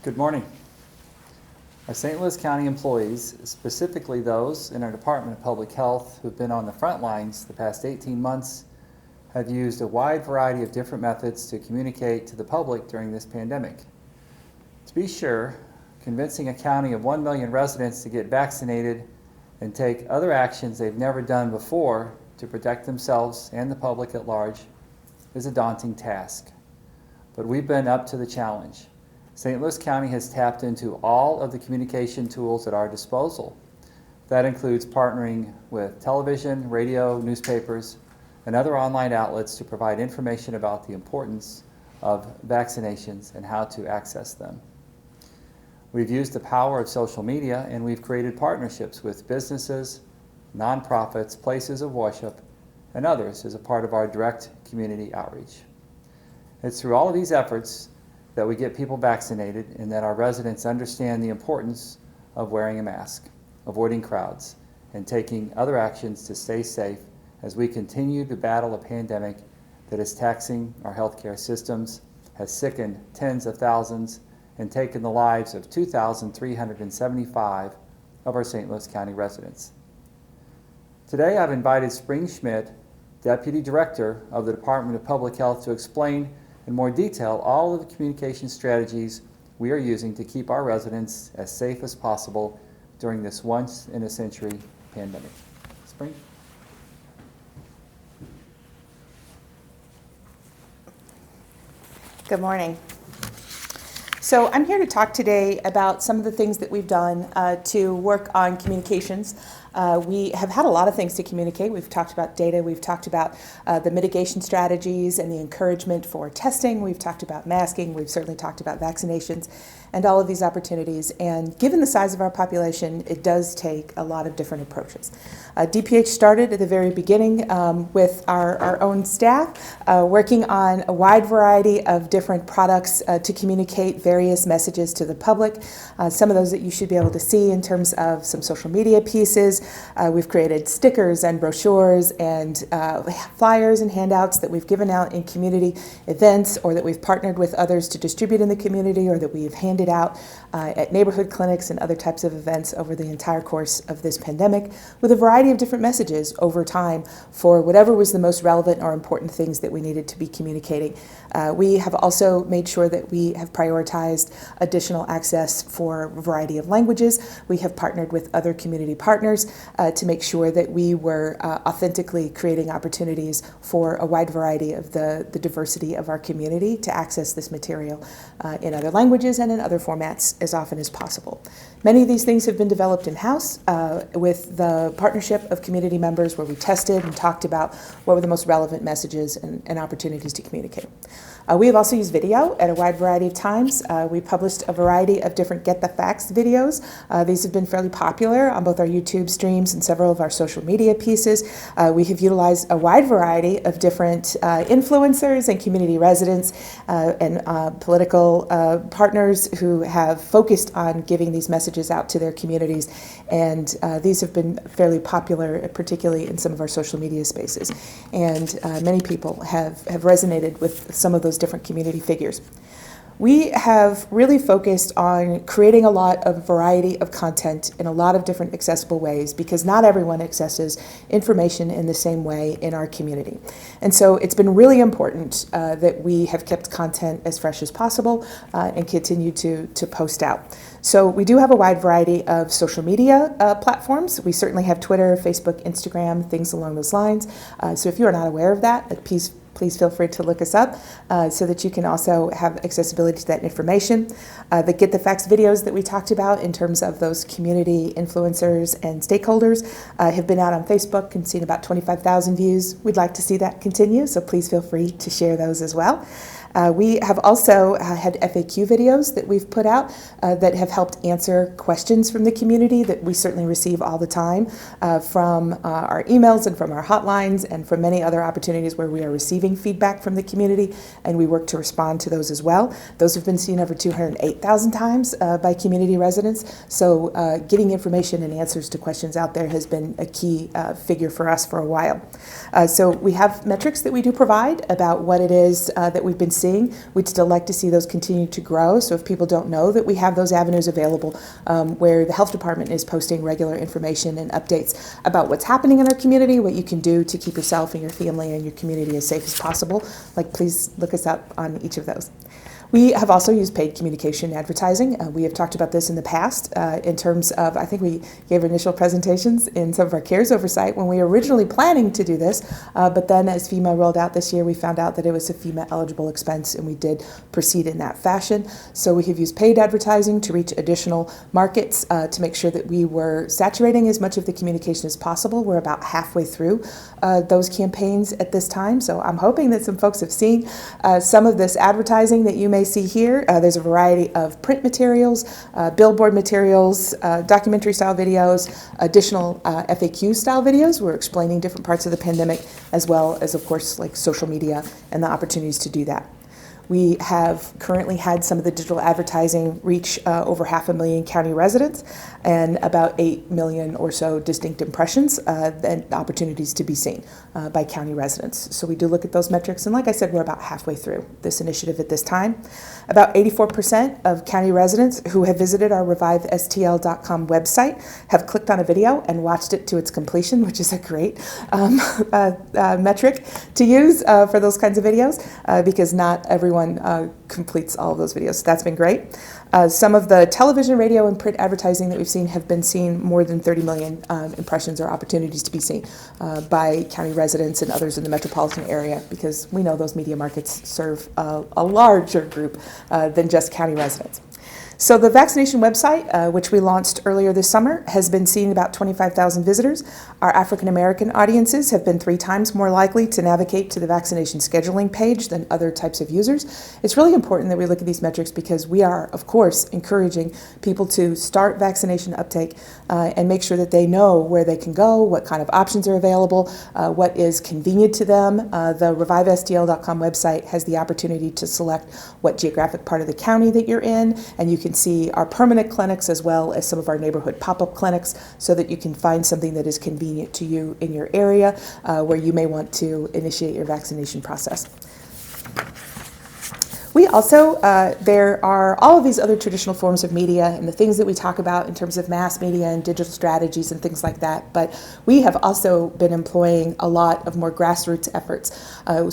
Good morning. Our St. Louis County employees, specifically those in our Department of Public Health who've been on the front lines the past 18 months, have used a wide variety of different methods to communicate to the public during this pandemic. To be sure, convincing a county of 1 million residents to get vaccinated and take other actions they've never done before to protect themselves and the public at large is a daunting task. But we've been up to the challenge. St. Louis County has tapped into all of the communication tools at our disposal. That includes partnering with television, radio, newspapers, and other online outlets to provide information about the importance of vaccinations and how to access them. We've used the power of social media, and we've created partnerships with businesses, nonprofits, places of worship, and others as a part of our direct community outreach. It's through all of these efforts that we get people vaccinated and that our residents understand the importance of wearing a mask, avoiding crowds, and taking other actions to stay safe as we continue to battle a pandemic that is taxing our healthcare systems, has sickened tens of thousands, and taken the lives of 2,375 of our St. Louis County residents. Today I've invited Spring Schmidt, Deputy Director of the Department of Public Health, to explain in more detail all of the communication strategies we are using to keep our residents as safe as possible during this once-in-a-century pandemic. Spring? Good morning. So I'm here to talk today about some of the things that we've done to work on communications. We have had a lot of things to communicate. We've talked about data. We've talked about the mitigation strategies and the encouragement for testing. We've talked about masking. We've certainly talked about vaccinations and all of these opportunities. And given the size of our population, it does take a lot of different approaches. DPH started at the very beginning with our own staff working on a wide variety of different products to communicate various messages to the public. Some of those that you should be able to see in terms of some social media pieces. We've created stickers and brochures and flyers and handouts that we've given out in community events, or that we've partnered with others to distribute in the community, or that we've handed out at neighborhood clinics and other types of events over the entire course of this pandemic, with a variety of different messages over time for whatever was the most relevant or important things that we needed to be communicating. We have also made sure that we have prioritized additional access for a variety of languages. We have partnered with other community partners to make sure that we were authentically creating opportunities for a wide variety of the diversity of our community to access this material in other languages and in other formats as often as possible. Many of these things have been developed in-house with the partnership of community members, where we tested and talked about what were the most relevant messages and opportunities to communicate. We have also used video at a wide variety of times. We published a variety of different Get the Facts videos. These have been fairly popular on both our YouTube streams and several of our social media pieces. We have utilized a wide variety of different influencers and community residents and political partners who have focused on giving these messages out to their communities. And these have been fairly popular, particularly in some of our social media spaces. And many people have resonated with some of those different community figures. We have really focused on creating a lot of variety of content in a lot of different accessible ways, because not everyone accesses information in the same way in our community. And so it's been really important that we have kept content as fresh as possible and continue to post out. So we do have a wide variety of social media platforms. We certainly have Twitter, Facebook, Instagram, things along those lines. So if you are not aware of that, please feel free to look us up so that you can also have accessibility to that information. The Get the Facts videos that we talked about in terms of those community influencers and stakeholders have been out on Facebook and seen about 25,000 views. We'd like to see that continue, so please feel free to share those as well. We have also had FAQ videos that we've put out that have helped answer questions from the community that we certainly receive all the time from our emails and from our hotlines and from many other opportunities where we are receiving feedback from the community, and we work to respond to those as well. Those have been seen over 208,000 times by community residents, so getting information and answers to questions out there has been a key figure for us for a while. So we have metrics that we do provide about what it is that we've been seeing. We'd still like to see those continue to grow. So if people don't know that we have those avenues available, where the health department is posting regular information and updates about what's happening in our community, what you can do to keep yourself and your family and your community as safe as possible, like please look us up on each of those. We have also used paid communication advertising. We have talked about this in the past in terms of, I think we gave initial presentations in some of our CARES oversight when we were originally planning to do this, but then as FEMA rolled out this year, we found out that it was a FEMA eligible expense and we did proceed in that fashion. So we have used paid advertising to reach additional markets to make sure that we were saturating as much of the communication as possible. We're about halfway through those campaigns at this time, so I'm hoping that some folks have seen some of this advertising that you may see here. There's a variety of print materials, billboard materials, documentary style videos, additional FAQ style videos. We're explaining different parts of the pandemic, as well as, of course, like social media and the opportunities to do that. We have currently had some of the digital advertising reach over 500,000 county residents and about 8 million or so distinct impressions and opportunities to be seen by county residents. So we do look at those metrics, and like I said, we're about halfway through this initiative at this time. About 84% of county residents who have visited our revivestl.com website have clicked on a video and watched it to its completion, which is a great metric to use for those kinds of videos because not everyone completes all of those videos. So that's been great. Some of the television, radio, and print advertising that we've seen have been seen more than 30 million impressions or opportunities to be seen by county residents and others in the metropolitan area, because we know those media markets serve a larger group than just county residents. So the vaccination website, which we launched earlier this summer, has been seeing about 25,000 visitors. Our African American audiences have been 3 times more likely to navigate to the vaccination scheduling page than other types of users. It's really important that we look at these metrics because we are, of course, encouraging people to start vaccination uptake and make sure that they know where they can go, what kind of options are available, what is convenient to them. The revivestl.com website has the opportunity to select what geographic part of the county that you're in, and you can see our permanent clinics as well as some of our neighborhood pop-up clinics so that you can find something that is convenient to you in your area where you may want to initiate your vaccination process. We also, there are all of these other traditional forms of media and the things that we talk about in terms of mass media and digital strategies and things like that, but we have also been employing a lot of more grassroots efforts.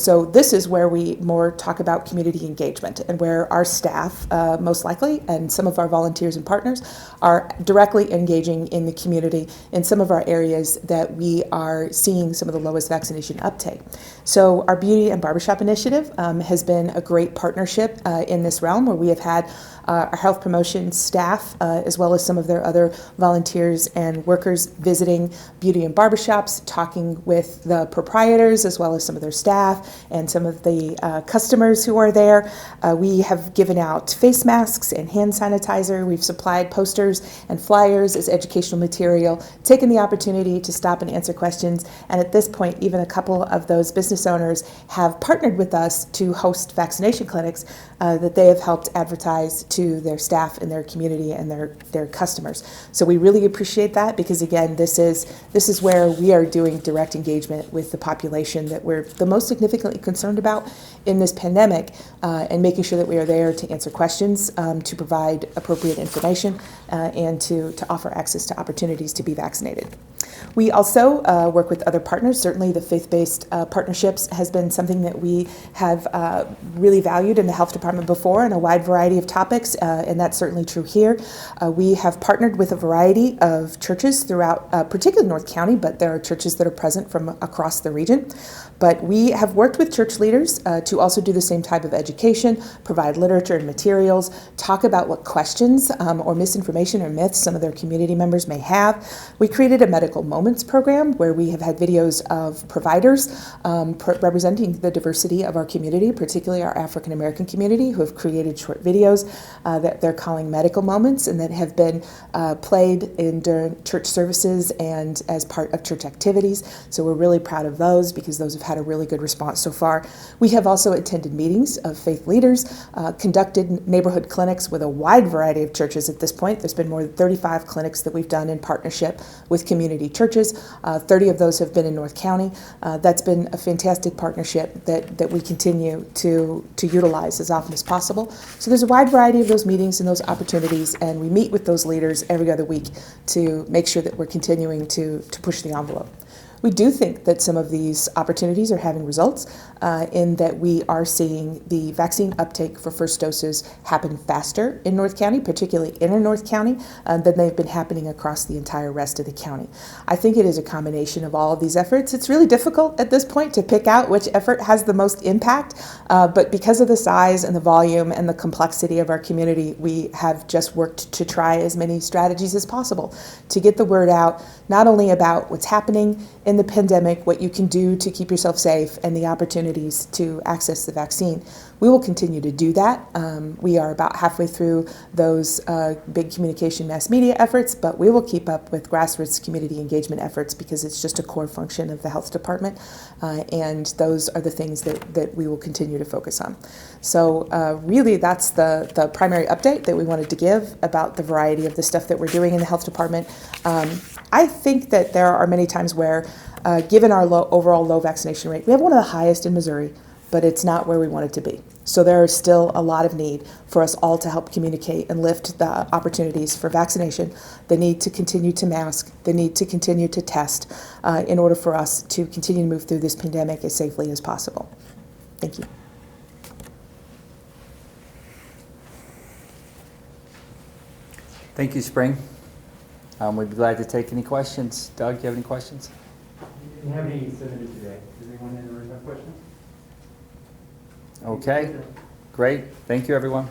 So this is where we more talk about community engagement and where our staff, most likely, and some of our volunteers and partners are directly engaging in the community in some of our areas that we are seeing some of the lowest vaccination uptake. So our Beauty and Barbershop Initiative has been a great partnership in this realm where we have had our health promotion staff as well as some of their other volunteers and workers visiting beauty and barbershops, talking with the proprietors as well as some of their staff and some of the customers who are there. We have given out face masks and hand sanitizer. We've supplied posters and flyers as educational material, taken the opportunity to stop and answer questions, and at this point even a couple of those business owners have partnered with us to host vaccination clinics that they have helped advertise to their staff and their community and their customers. So we really appreciate that because again, this is where we are doing direct engagement with the population that we're the most significantly concerned about in this pandemic and making sure that we are there to answer questions, to provide appropriate information, and to offer access to opportunities to be vaccinated. We also work with other partners. Certainly the faith-based partnerships has been something that we have really valued in the health department before in a wide variety of topics, and that's certainly true here. We have partnered with a variety of churches throughout, particularly North County, but there are churches that are present from across the region. But we have worked with church leaders to also do the same type of education, provide literature and materials, talk about what questions or misinformation or myths some of their community members may have. We created a medical moments program where we have had videos of providers representing the diversity of our community, particularly our African American community, who have created short videos that they're calling medical moments and that have been played during church services and as part of church activities. So we're really proud of those because those have had a really good response so far. We have also attended meetings of faith leaders, conducted neighborhood clinics with a wide variety of churches at this point. There's been more than 35 clinics that we've done in partnership with community churches. 30 of those have been in North County. That's been a fantastic partnership that we continue to utilize as often as possible. So there's a wide variety of those meetings and those opportunities, and we meet with those leaders every other week to make sure that we're continuing to push the envelope. We do think that some of these opportunities are having results in that we are seeing the vaccine uptake for first doses happen faster in North County, particularly inner North County, than they've been happening across the entire rest of the county. I think it is a combination of all of these efforts. It's really difficult at this point to pick out which effort has the most impact, but because of the size and the volume and the complexity of our community, we have just worked to try as many strategies as possible to get the word out, not only about what's happening in the pandemic, what you can do to keep yourself safe, and the opportunities to access the vaccine. We will continue to do that. We are about halfway through those big communication mass media efforts, but we will keep up with grassroots community engagement efforts because it's just a core function of the health department, and those are the things that we will continue to focus on. So really that's the primary update that we wanted to give about the variety of the stuff that we're doing in the health department. I think that there are many times where, given our overall low vaccination rate, we have one of the highest in Missouri, but it's not where we want it to be. So there is still a lot of need for us all to help communicate and lift the opportunities for vaccination, the need to continue to mask, the need to continue to test in order for us to continue to move through this pandemic as safely as possible. Thank you. Thank you, Spring. We'd be glad to take any questions. Doug, you have any questions? We didn't have any submitted today. Does anyone in the room have questions? Okay, great. Thank you, everyone.